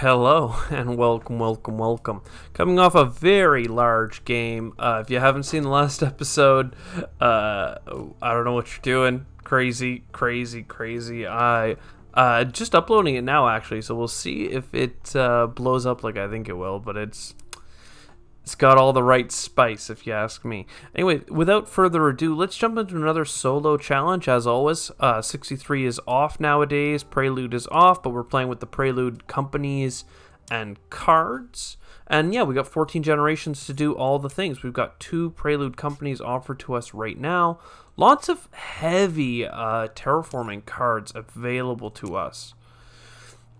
Hello and welcome. Coming off a very large game. If you haven't seen the last episode, I don't know what you're doing. Crazy. I just uploading it now actually, so we'll see if it blows up like I think it will. But it's got all the right spice, if you ask me. Anyway, without further ado, let's jump into another solo challenge. As always, 63 is off nowadays. Prelude is off, but we're playing with the Prelude companies and cards. And yeah, we got 14 generations to do all the things. We've got 2 Prelude companies offered to us right now. Lots of heavy terraforming cards available to us,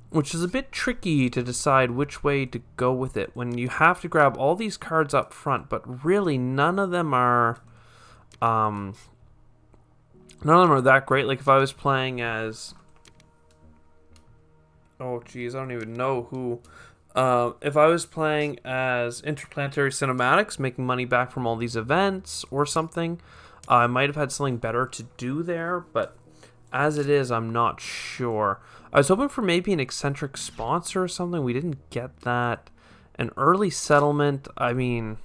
which is a bit tricky to decide which way to go with it when you have to grab all these cards up front, but really none of them are that great. Like if I was playing as, oh geez, I don't even know who. If I was playing as Interplanetary Cinematics, making money back from all these events or something, I might have had something better to do there, but as it is, I'm not sure. I was hoping for maybe an eccentric sponsor or something. We didn't get that. An early settlement, I mean,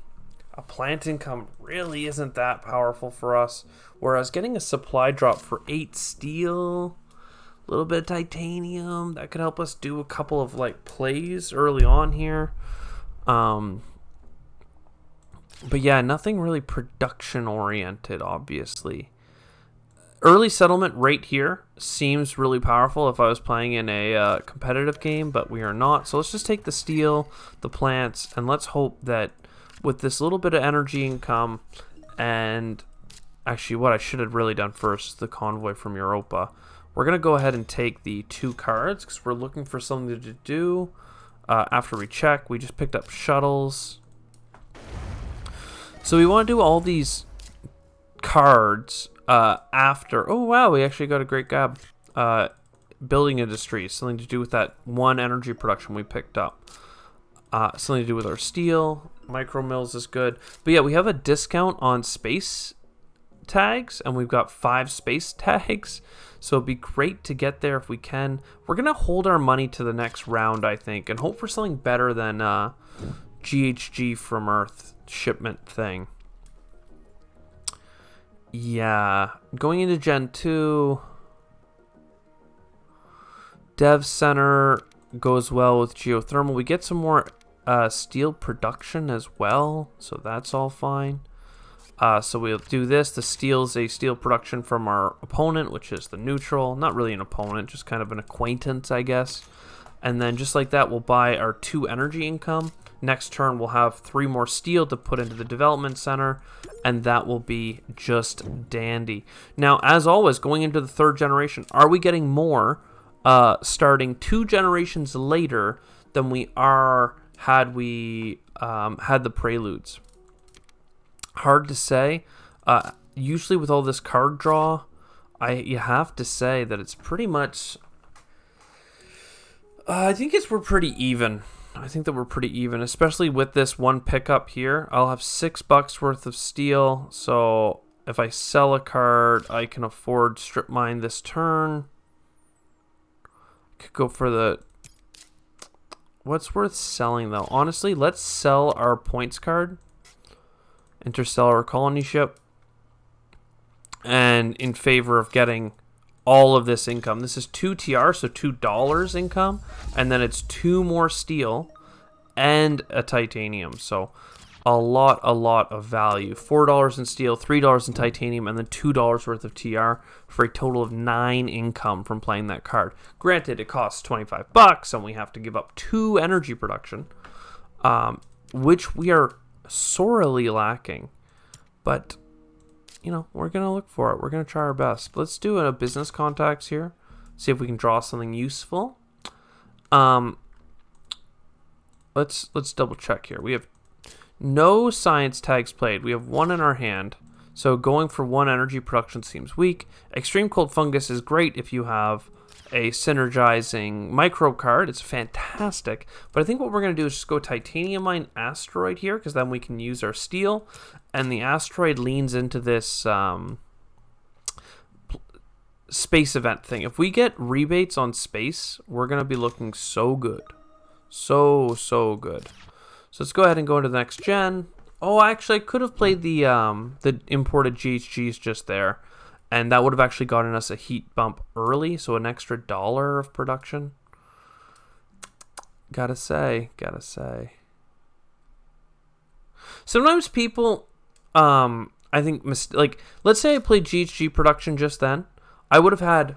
a plant income really isn't that powerful for us. Whereas getting a supply drop for 8 steel, a little bit of titanium, that could help us do a couple of like plays early on here. But yeah, nothing really production oriented, obviously. Early settlement right here seems really powerful if I was playing in a competitive game, but we are not. So let's just take the steel, the plants, and let's hope that with this little bit of energy income, and actually what I should have really done first is the convoy from Europa. We're going to go ahead and take the 2 cards because we're looking for something to do. After we check, we just picked up shuttles. So we want to do all these cards after. Oh wow, we actually got a great gab. Building industries, something to do with that 1 energy production we picked up. Something to do with our steel. Micro mills is good. But yeah, we have a discount on space tags, and we've got 5 space tags. So it'd be great to get there if we can. We're gonna hold our money to the next round, I think, and hope for something better than GHG from Earth shipment thing. Yeah, going into Gen 2, Dev Center goes well with geothermal. We get some more steel production as well, so that's all fine. So we'll do this. The steel's a steel production from our opponent, which is the neutral. Not really an opponent, just kind of an acquaintance, I guess. And then just like that, we'll buy our 2 energy income. Next turn, we'll have 3 more steel to put into the development center, and that will be just dandy. Now, as always, going into the 3rd generation, are we getting more starting 2 generations later than we are had we had the preludes? Hard to say. Usually with all this card draw, you have to say that it's pretty much... I think we're pretty even. I think that we're pretty even, especially with this 1 pickup here. I'll have $6 worth of steel, so if I sell a card, I can afford strip mine this turn. Could go for the... What's worth selling, though? Honestly, let's sell our points card. Interstellar colony ship. And in favor of getting all of this income. This is 2 TR, so $2 income, and then it's 2 more steel and a titanium. So a lot of value. $4 in steel, $3 in titanium, and then $2 worth of TR for a total of 9 income from playing that card. Granted, it costs $25, and we have to give up 2 energy production, which we are sorely lacking. But you know, we're going to look for it. We're going to try our best. Let's do a business contacts here. See if we can draw something useful. Let's double check here. We have no science tags played. We have 1 in our hand. So going for 1 energy production seems weak. Extreme Cold Fungus is great if you have a synergizing microbe card. It's fantastic. But I think what we're going to do is just go Titanium Mine Asteroid here, because then we can use our steel. And the asteroid leans into this space event thing. If we get rebates on space, we're going to be looking so good. So good. So let's go ahead and go into the next gen. Oh, actually, I could have played the imported GHGs just there, and that would have actually gotten us a heat bump early, so an extra $1 of production. Gotta say. Sometimes people, I think, like, let's say I played GHG production just then. I would have had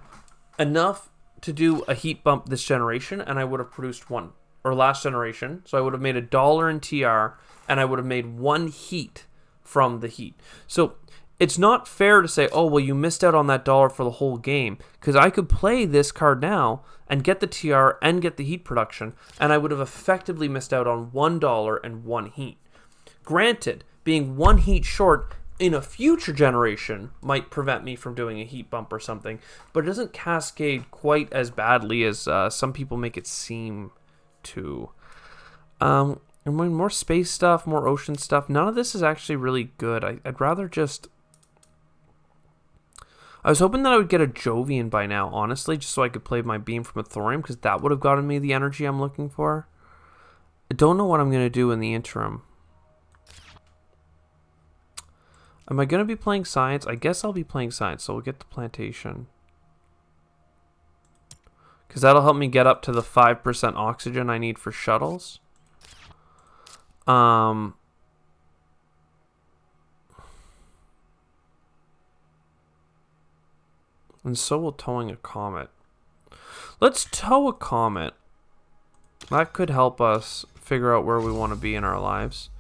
enough to do a heat bump this generation, and I would have produced one. Or last generation. So I would have made $1 in TR, and I would have made 1 heat from the heat. So it's not fair to say, oh, well, you missed out on that $1 for the whole game. Because I could play this card now and get the TR and get the heat production, and I would have effectively missed out on $1 and 1 heat. Granted, being 1 heat short in a future generation might prevent me from doing a heat bump or something, but it doesn't cascade quite as badly as some people make it seem to. And when more space stuff, more ocean stuff, none of this is actually really good. I'd rather just... I was hoping that I would get a Jovian by now, honestly, just so I could play my beam from a thorium, because that would have gotten me the energy I'm looking for. I don't know what I'm going to do in the interim. Am I going to be playing science? I guess I'll be playing science, so we'll get the plantation. Because that'll help me get up to the 5% oxygen I need for shuttles. And so will towing a comet. Let's tow a comet. That could help us figure out where we want to be in our lives.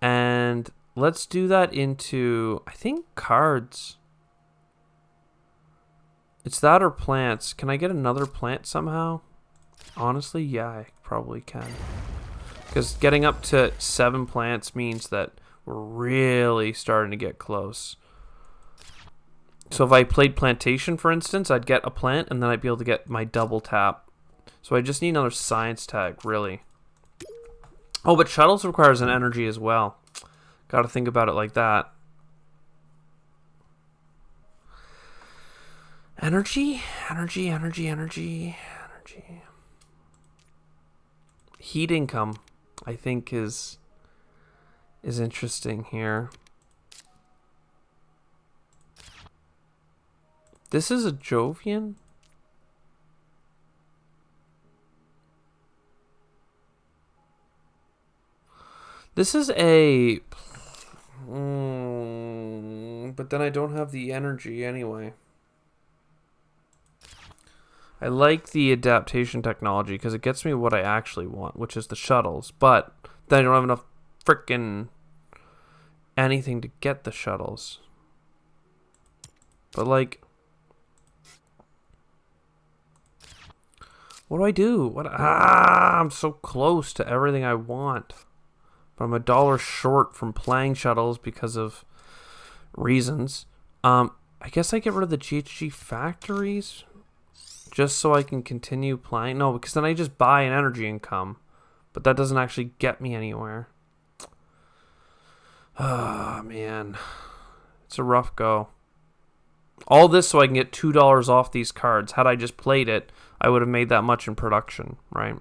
And let's do that into, I think, cards. It's that or plants. Can I get another plant somehow? Honestly, yeah, I probably can. Because getting up to 7 plants means that we're really starting to get close. So if I played plantation, for instance, I'd get a plant, and then I'd be able to get my double tap. So I just need another science tag, really. Oh, but shuttles requires an energy as well. Got to think about it like that. Energy. Heat income, I think, is interesting here. This is a Jovian? This is a... but then I don't have the energy anyway. I like the adaptation technology because it gets me what I actually want, which is the shuttles. But then I don't have enough frickin' anything to get the shuttles. But like... what do I do? I'm so close to everything I want. But I'm $1 short from playing shuttles because of reasons. I guess I get rid of the GHG factories just so I can continue playing. No, because then I just buy an energy income. But that doesn't actually get me anywhere. Ah, man. It's a rough go. All this so I can get $2 off these cards. Had I just played it, I would have made that much in production, right?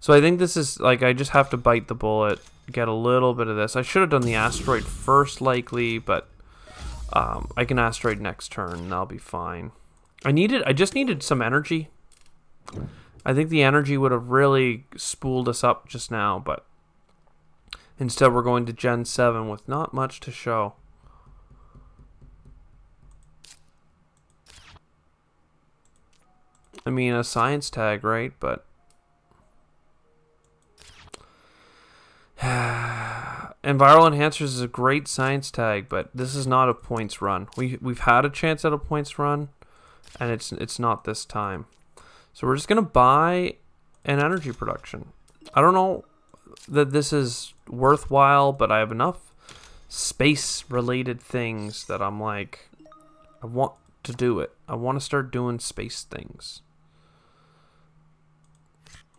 So I think this is, like, I just have to bite the bullet, get a little bit of this. I should have done the asteroid first, likely, but I can asteroid next turn, and that'll be fine. I just needed some energy. I think the energy would have really spooled us up just now, but instead we're going to Gen 7 with not much to show. I mean, a science tag, right? But Environmental Enhancers is a great science tag, but this is not a points run. We've had a chance at a points run, and it's not this time. So we're just gonna buy an energy production. I don't know that this is worthwhile, but I have enough space-related things that I'm like, I want to do it. I want to start doing space things.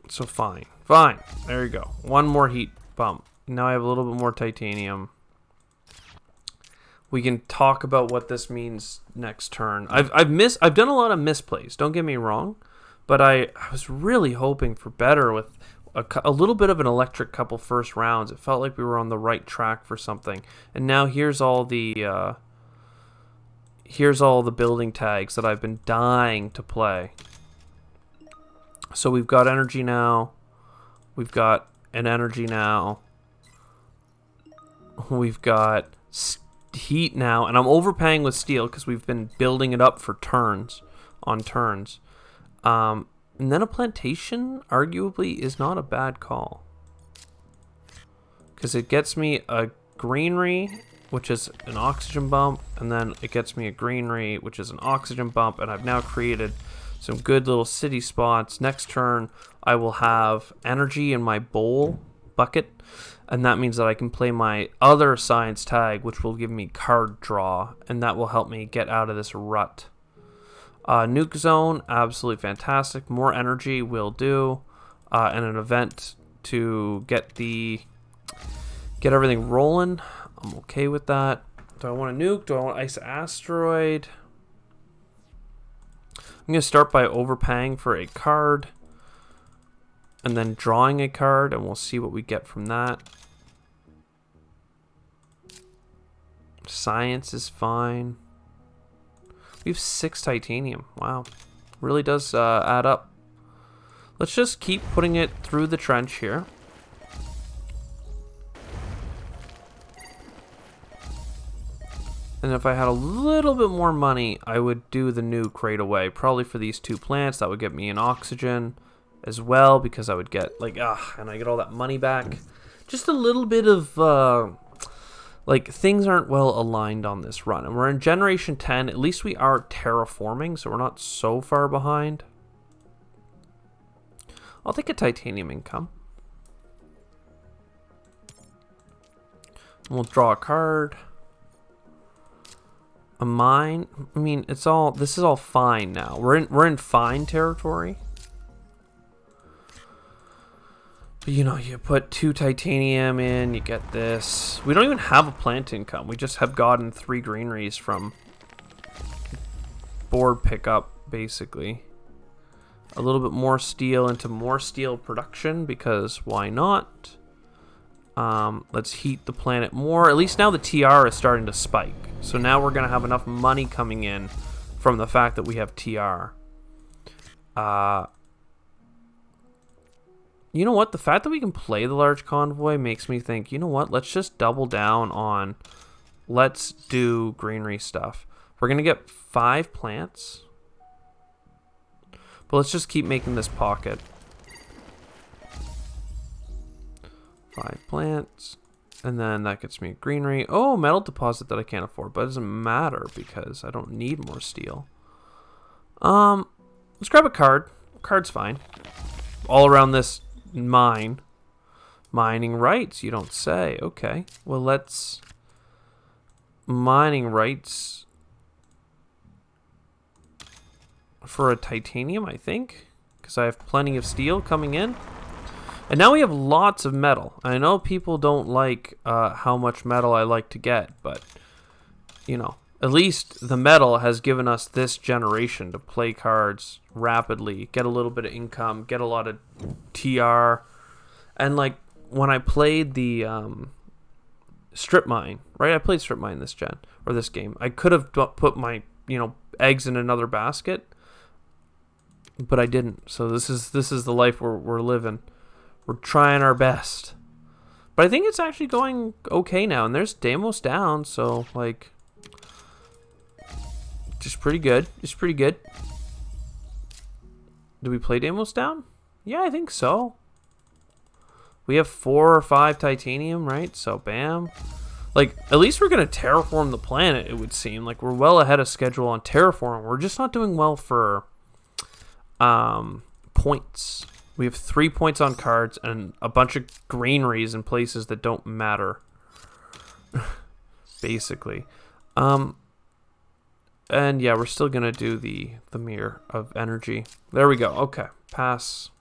So fine. There you go. One more heat bump. Now I have a little bit more titanium. We can talk about what this means next turn. I've done a lot of misplays. Don't get me wrong, But I was really hoping for better with a little bit of an electric couple first rounds. It felt like we were on the right track for something. And now here's all the building tags that I've been dying to play. So we've got energy now. We've got an energy now. We've got heat now. And I'm overpaying with steel because we've been building it up for turns. On turns. And then a plantation, arguably, is not a bad call. Because it gets me a greenery, which is an oxygen bump. And then it gets me a greenery, which is an oxygen bump. And I've now created some good little city spots. Next turn, I will have energy in my bowl bucket. And that means that I can play my other science tag, which will give me card draw. And that will help me get out of this rut. Nuke zone, absolutely fantastic. More energy will do. And an event to get everything rolling. I'm okay with that. Do I want a nuke? Do I want ice asteroid? I'm going to start by overpaying for a card. And then drawing a card. And we'll see what we get from that. Science is fine. We have 6 titanium. Wow. Really does add up. Let's just keep putting it through the trench here. And if I had a little bit more money, I would do the nuke right away. Probably for these 2 plants. That would get me an oxygen as well. Because I would get, like, and I get all that money back. Just a little bit of... like, things aren't well aligned on this run. And we're in Generation 10. At least we are terraforming, so we're not so far behind. I'll take a titanium income. And we'll draw a card. A mine. I mean, this is all fine now. We're in fine territory. You know, you put 2 titanium in, you get this. We don't even have a plant income. We just have gotten 3 greeneries from board pickup, basically. A little bit more steel into more steel production, because why not? Let's heat the planet more. At least now the TR is starting to spike. So now we're going to have enough money coming in from the fact that we have TR. You know what? The fact that we can play the large convoy makes me think, you know what? Let's just double down on, let's do greenery stuff. We're going to get 5 plants. But let's just keep making this pocket. 5 plants. And then that gets me a greenery. Oh, metal deposit that I can't afford. But it doesn't matter because I don't need more steel. Let's grab a card. Card's fine. All around this mine. Mining rights, you don't say. Okay. Well, let's... Mining rights... for a titanium, I think. Because I have plenty of steel coming in. And now we have lots of metal. I know people don't like how much metal I like to get. But, you know, at least the metal has given us this generation to play cards rapidly. Get a little bit of income. Get a lot of TR. And, like, when I played the strip mine, right? I played strip mine this gen, or this game. I could have put my, you know, eggs in another basket. But I didn't. So this is the life we're living. We're trying our best. But I think it's actually going okay now. And there's Deimos down. So, like, just pretty good. Just pretty good. Do we play Deimos down? Yeah, I think so. We have 4 or 5 titanium, right? So, bam. Like, at least we're going to terraform the planet, it would seem. Like, we're well ahead of schedule on terraforming. We're just not doing well for... points. We have 3 points on cards and a bunch of greeneries in places that don't matter. Basically. And yeah, we're still gonna do the mirror of energy. There we go. Okay. Pass.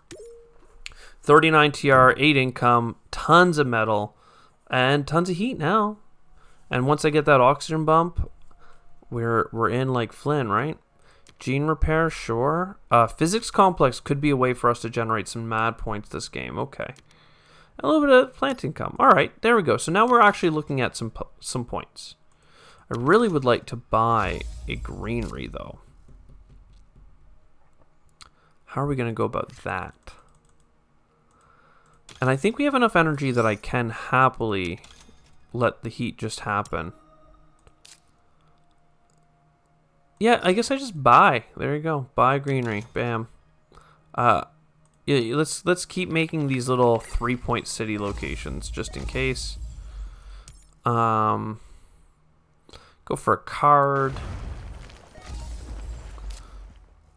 39 TR, 8 income, tons of metal, and tons of heat now. And once I get that oxygen bump, we're in like Flynn, right? Gene repair, sure. Physics complex could be a way for us to generate some mad points this game. Okay. A little bit of plant income. All right, there we go. So now we're actually looking at some points. I really would like to buy a greenery, though. How are we going to go about that? And I think we have enough energy that I can happily let the heat just happen. Yeah, I guess I just buy. There you go. Buy greenery. Bam. Yeah, let's keep making these little 3-point city locations just in case. Go for a card.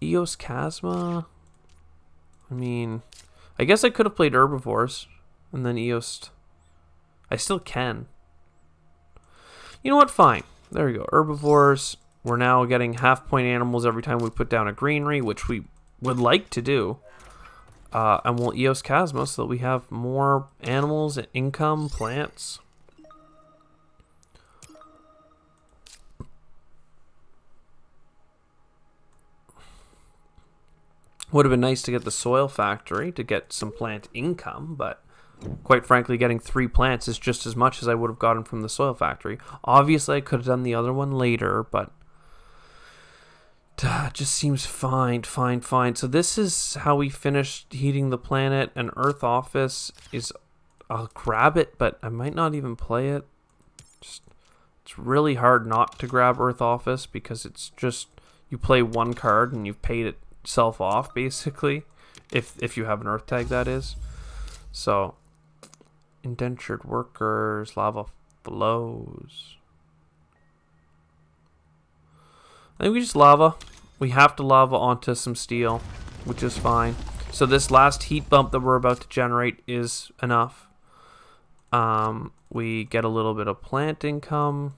Eos Chasma. I mean, I guess I could have played Herbivores and then Eos. I still can. You know what? Fine. There we go. Herbivores. We're now getting half-point animals every time we put down a greenery, which we would like to do. And we'll Eos Chasma so that we have more animals, income, plants. Would have been nice to get the soil factory to get some plant income, but quite frankly, getting 3 plants is just as much as I would have gotten from the soil factory. Obviously, I could have done the other one later, but it just seems fine. So this is how we finished heating the planet, and Earth Office is... I'll grab it, but I might not even play it. It's really hard not to grab Earth Office because it's just... You play one card and you've paid itself off, basically. If you have an Earth tag, that is. So, indentured workers, lava flows. I think we just lava. We have to lava onto some steel, which is fine. So this last heat bump that we're about to generate is enough. We get a little bit of plant income.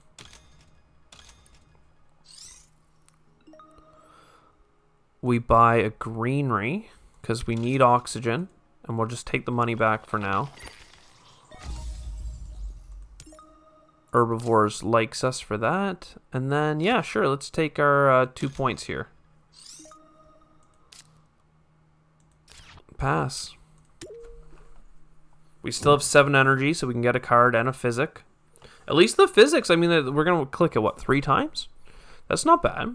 We buy a greenery because we need oxygen, and we'll just take the money back for now. Herbivores likes us for that. And then, yeah, sure, let's take our 2 points here. Pass. We still have 7 energy, so we can get a card and a physic. At least the physics, I mean, we're going to click it, what, 3 times? That's not bad.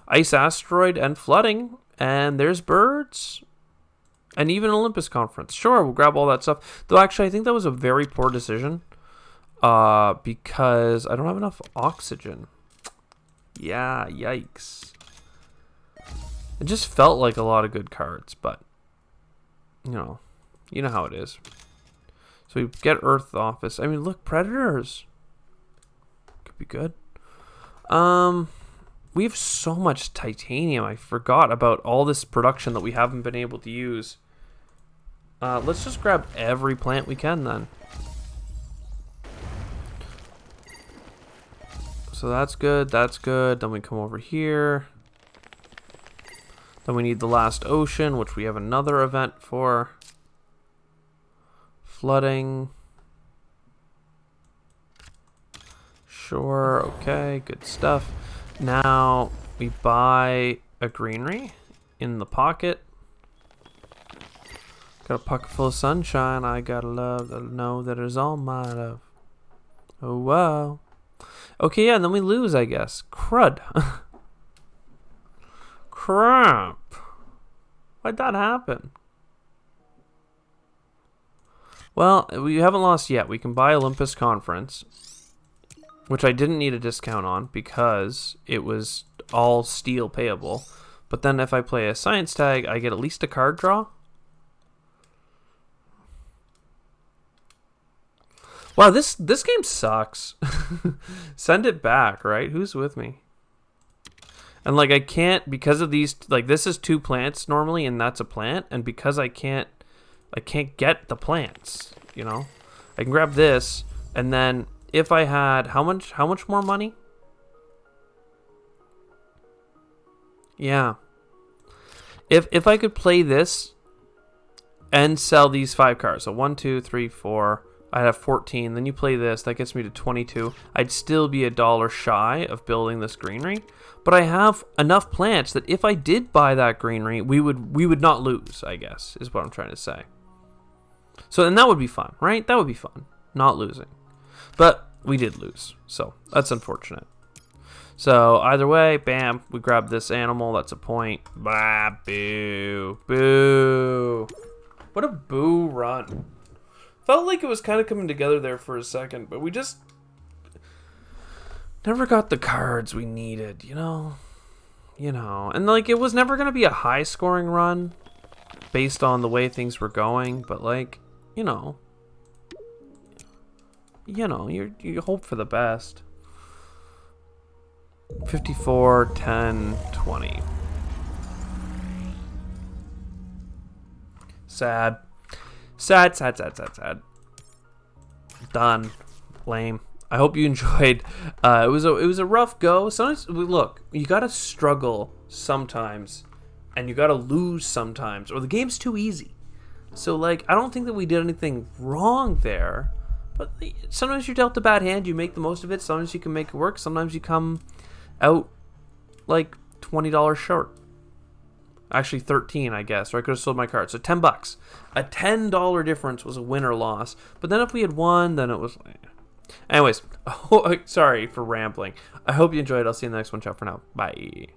Ice asteroid and flooding. And there's birds. And even Olympus Conference. Sure, we'll grab all that stuff. Though, actually, I think that was a very poor decision. Because I don't have enough oxygen. Yeah, yikes. It just felt like a lot of good cards, but you know how it is. So we get Earth Office. I mean, look, Predators. Could be good. We have so much titanium. I forgot about all this production that we haven't been able to use. Let's just grab every plant we can then. So that's good, that's good. Then we come over here. Then we need the last ocean, which we have another event for. Flooding. Sure, okay, good stuff. Now we buy a greenery in the pocket. Got a pocket full of sunshine. I gotta know that it's all mine of. Oh wow. Okay, yeah, and then we lose, I guess. Crud. Crap. Why'd that happen? Well, we haven't lost yet. We can buy Olympus Conference, which I didn't need a discount on because it was all steel payable. But then if I play a science tag, I get at least a card draw. Wow, this game sucks. Send it back, right? Who's with me? And like I can't, because of these, like this is 2 plants normally, and that's a plant, and because I can't get the plants, you know? I can grab this, and then if I had how much more money? Yeah. If I could play this and sell these 5 cards. So 1, 2, 3, 4, I'd have 14. Then you play this. That gets me to 22. I'd still be $1 shy of building this greenery. But I have enough plants that if I did buy that greenery, we would not lose, I guess, is what I'm trying to say. So, and that would be fun, right? That would be fun. Not losing. But we did lose. So, that's unfortunate. So, either way, bam, we grab this animal. That's a point. Bah, boo. Boo. What a boo run. Felt like it was kind of coming together there for a second, but we just never got the cards we needed, you know? And like, it was never going to be a high-scoring run based on the way things were going, but like, you hope for the best. 54, 10, 20. Sad. Sad. Done. Lame. I hope you enjoyed. It was a rough go. Sometimes, look, you gotta struggle sometimes, and you gotta lose sometimes, or the game's too easy. So like, I don't think that we did anything wrong there, but sometimes you're dealt a bad hand. You make the most of it. Sometimes you can make it work. Sometimes you come out like $20 short. Actually 13, I guess, or I could have sold my card. So $10. A $10 difference was a win or loss. But then if we had won, then it was... Anyways, sorry for rambling. I hope you enjoyed. I'll see you in the next one. Ciao for now. Bye.